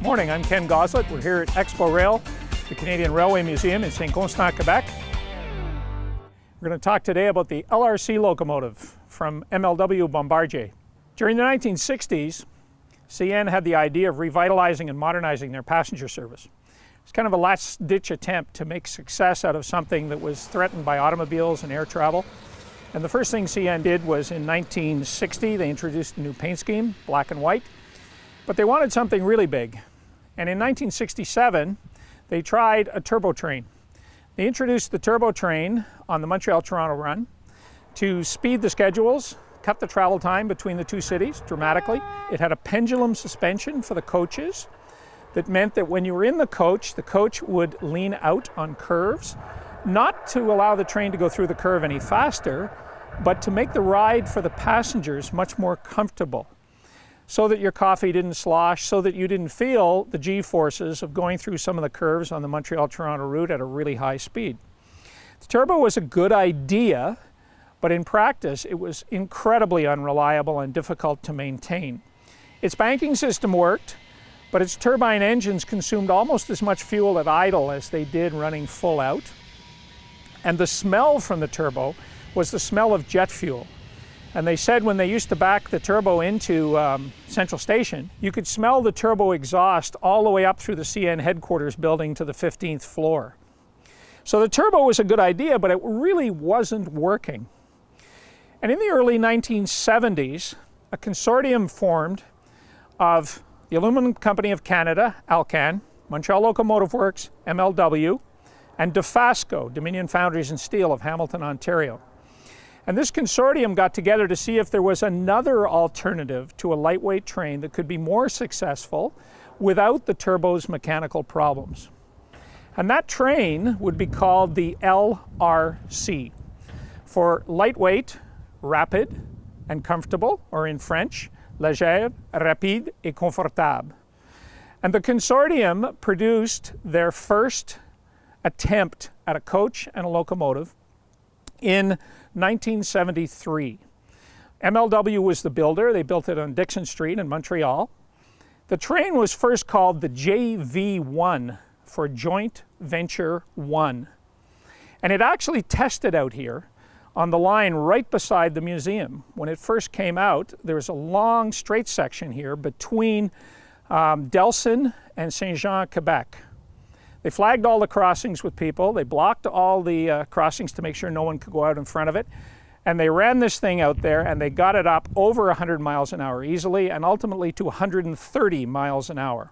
Morning, I'm Ken Goslett. We're here at Expo Rail, the Canadian Railway Museum in St. Constant, Quebec. We're going to talk today about the LRC locomotive from MLW Bombardier. During the 1960s, CN had the idea of revitalizing and modernizing their passenger service. It's kind of a last-ditch attempt to make success out of something that was threatened by automobiles and air travel. And the first thing CN did was in 1960, they introduced a new paint scheme, black and white. But they wanted something really big. And in 1967, they tried a turbo train. They introduced the turbo train on the Montreal-Toronto run to speed the schedules, cut the travel time between the two cities dramatically. It had a pendulum suspension for the coaches that meant that when you were in the coach would lean out on curves, not to allow the train to go through the curve any faster, but to make the ride for the passengers much more comfortable, so that your coffee didn't slosh, so that you didn't feel the G-forces of going through some of the curves on the Montreal-Toronto route at a really high speed. The turbo was a good idea, but in practice it was incredibly unreliable and difficult to maintain. Its banking system worked, but its turbine engines consumed almost as much fuel at idle as they did running full out. And the smell from the turbo was the smell of jet fuel. And they said when they used to back the turbo into Central Station, you could smell the turbo exhaust all the way up through the CN headquarters building to the 15th floor. So the turbo was a good idea, but it really wasn't working. And in the early 1970s, a consortium formed of the Aluminum Company of Canada, Alcan, Montreal Locomotive Works, MLW, and Dofasco, Dominion Foundries and Steel of Hamilton, Ontario. And this consortium got together to see if there was another alternative to a lightweight train that could be more successful without the turbo's mechanical problems. And that train would be called the LRC, for lightweight, rapid, and comfortable, or in French, légère, rapide et confortable. And the consortium produced their first attempt at a coach and a locomotive in 1973. MLW was the builder. They built it on Dixon Street in Montreal. The train was first called the JV1 for Joint Venture 1. And it actually tested out here on the line right beside the museum. When it first came out, there was a long straight section here between Delson and Saint-Jean, Quebec. They flagged all the crossings with people. They blocked all the crossings to make sure no one could go out in front of it. And they ran this thing out there and they got it up over 100 miles an hour easily and ultimately to 130 miles an hour.